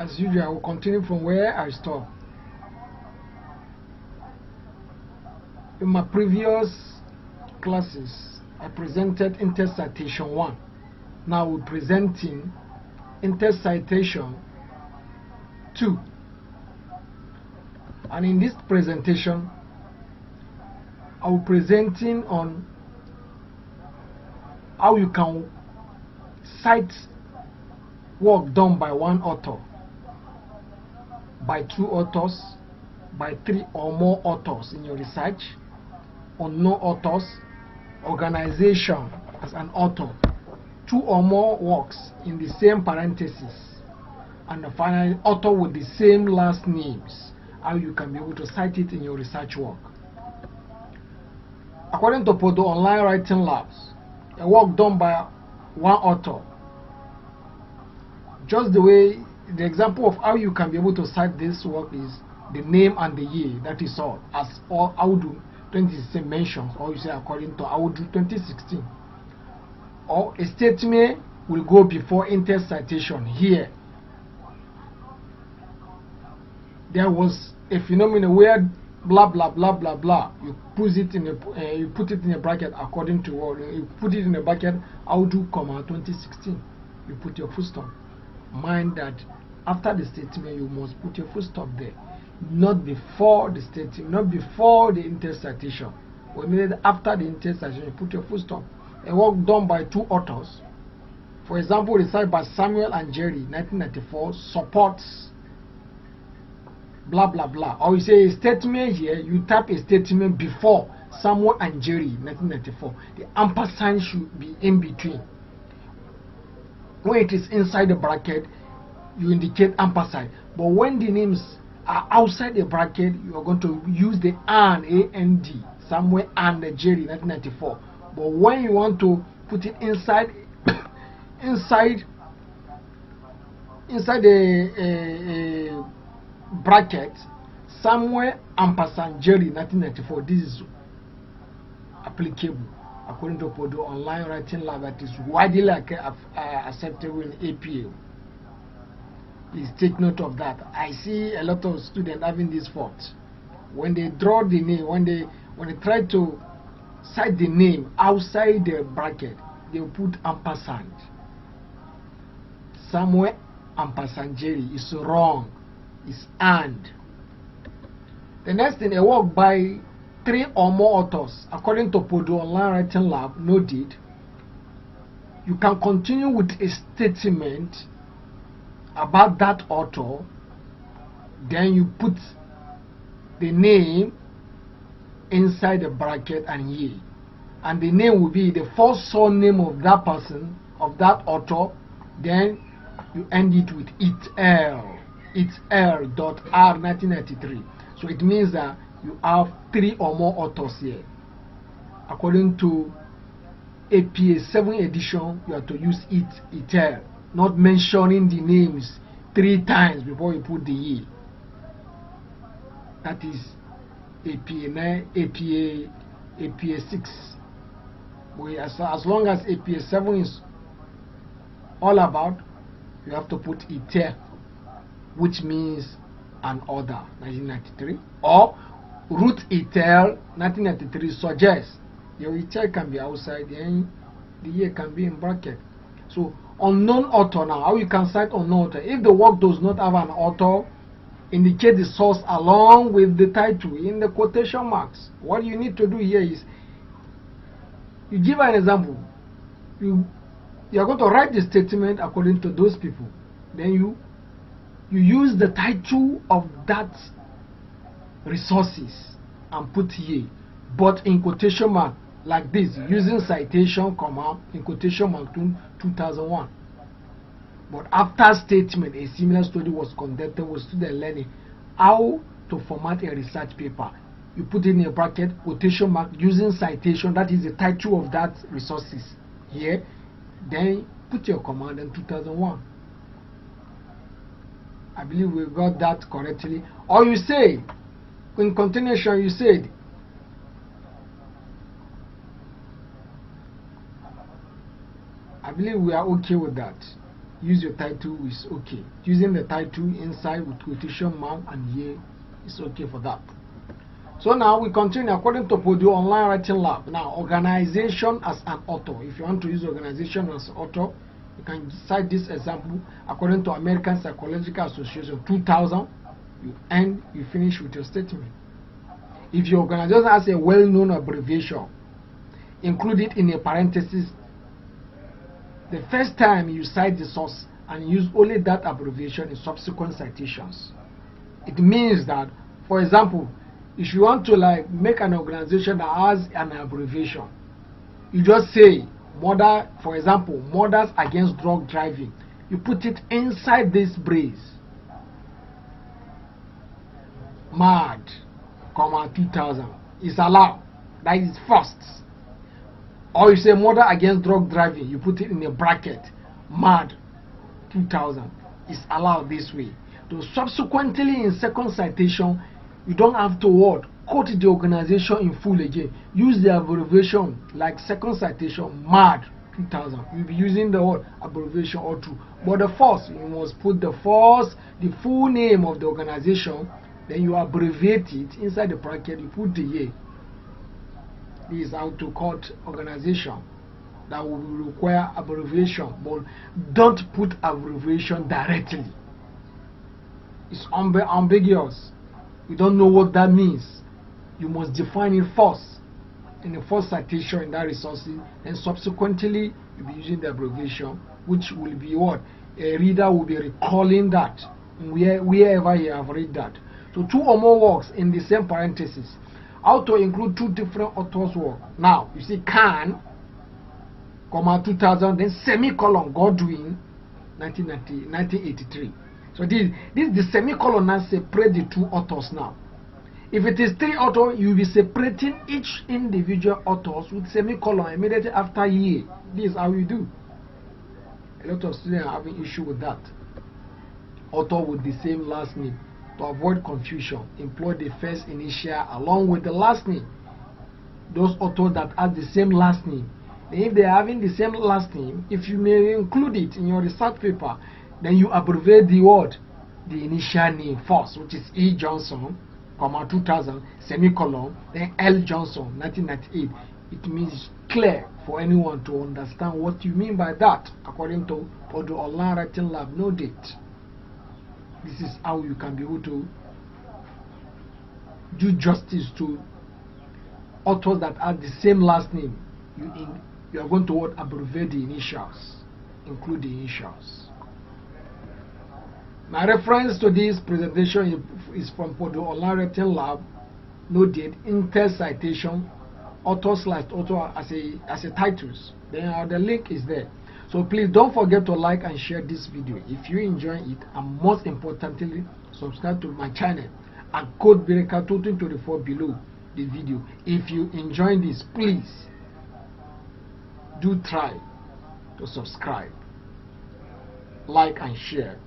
As usual, I will continue from where I stopped. In my previous classes, I presented intercitation 1. Now we're presenting intercitation 2. And in this presentation, I will be presenting on how you can cite work done by one author, by 2 authors, by 3 or more authors in your research, unknown authors, organization as an author, 2 or more works in the same parenthesis, and finally author with the same last names, how you can be able to cite it in your research work. According to Podo Online Writing Labs, a work done by one author, just the way the example of how you can be able to cite this work is the name and the year, that is all, as all Audu 2016 mentions, or you say according to Audu 2016. Or a statement will go before intercitation. Here there was a phenomenon where blah blah blah blah blah, you put it in a bracket according to what you put it in a bracket Audu, 2016. You put your full stop. Mind that after the statement you must put your full stop there, not before the statement, not before the intercitation. When after the intercitation you put your full stop. A work done by 2 authors, for example, research by Samuel and Jerry 1994 supports blah blah blah. Or you say a statement here, you type a statement before Samuel and Jerry 1994. The ampersand should be in between. When it is inside the bracket, you indicate ampersand. But when the names are outside the bracket, you are going to use the and, Samuel and Jerry 1994. But when you want to put it inside inside the bracket, Samuel ampersand Jerry 1994, this is applicable according to Podo Online Writing Lab, that is widely acceptable in APA. Please take note of that. I see a lot of students having this fault. When they draw the name, when they try to cite the name outside the bracket, they will put ampersand. Samuel ampersand Jerry is wrong. It's and. The next thing, a work by 3 or more authors, according to Podo Online Writing Lab, noted, you can continue with a statement about that author, then you put the name inside the bracket and year, and the name will be the first surname of that person, of that author, then you end it with itl.r 1993. So it means that you have 3 or more authors here. According to APA 7 edition, you have to use itl, not mentioning the names 3 times before you put the year. That is APA 9, APA 6. But as long as APA 7 is all about, you have to put itl, which means an order 1993, or root itl 1993 suggests your itl can be outside, then the year can be in bracket. So unknown author, now how you can cite unknown author? If the work does not have an author, indicate the source along with the title in the quotation marks. What you need to do here is, you give an example. You are going to write the statement according to those people. Then you use the title of that resources and put here, but in quotation mark, like this, using citation, comma, in quotation mark 2001. But after statement, a similar study was conducted with students learning how to format a research paper. You put in a bracket, quotation mark, using citation, that is the title of that resources here, then put your command in 2001. I believe we got that correctly. Or you say, in continuation, you said, I believe we are okay with that. use your title is okay. Using the title inside with quotation mark and here is okay for that. So now we continue according to Purdue Online Writing Lab. Now, organization as an author. If you want to use organization as an author, you can cite this example according to American Psychological Association 2000. You end, you finish with your statement. If your organization has a well-known abbreviation, include it in a parenthesis. The first time you cite the source and use only that abbreviation in subsequent citations. It means that, for example, if you want to like make an organization that has an abbreviation, you just say mother, for example, Mothers Against Drug Driving. You put it inside this brace. MAD, 2000 is allowed. That is first. Or you say Mother Against Drug Driving, you put it in a bracket. MAD 2000 is allowed this way. So subsequently in second citation, you don't have to what? Quote the organization in full again. Use the abbreviation like second citation, MAD 2000. You'll be using the word abbreviation or two. But the first, you must put the full name of the organization, then you abbreviate it inside the bracket, you put the year. This is how to quote organization. That will require abbreviation, but don't put abbreviation directly. It's ambiguous. You don't know what that means. You must define it first in the first citation in that resource, and subsequently you'll be using the abbreviation, which will be what a reader will be recalling that wherever you have read that. So two or more works in the same parenthesis. How to include two different authors' work. Now you see Khan, 2000, then semicolon Godwin, 1983. So this the semicolon now separate the two authors now. If it is three authors, you will be separating each individual authors with semicolon immediately after year. This is how we do. A lot of students are having issue with that. Author with the same last name. To avoid confusion, employ the first initial along with the last name. Those authors that have the same last name. And if they are having the same last name, if you may include it in your research paper, then you abbreviate the word, the initial name first, which is E. Johnson, 2000, semicolon, then L. Johnson, 1998. It means clear for anyone to understand what you mean by that, according to Purdue Online Writing Lab, no date. This is how you can be able to do justice to authors that have the same last name. You are going to abbreviate the initials, include the initials. My reference to this presentation is from Purdue Online Writing Lab, no date, inter citation, author/author as a titles. Then the link is there. So please don't forget to like and share this video if you enjoy it, and most importantly, subscribe to my channel and code Breaker 2024 below the video. If you enjoy this, please do try to subscribe, like and share.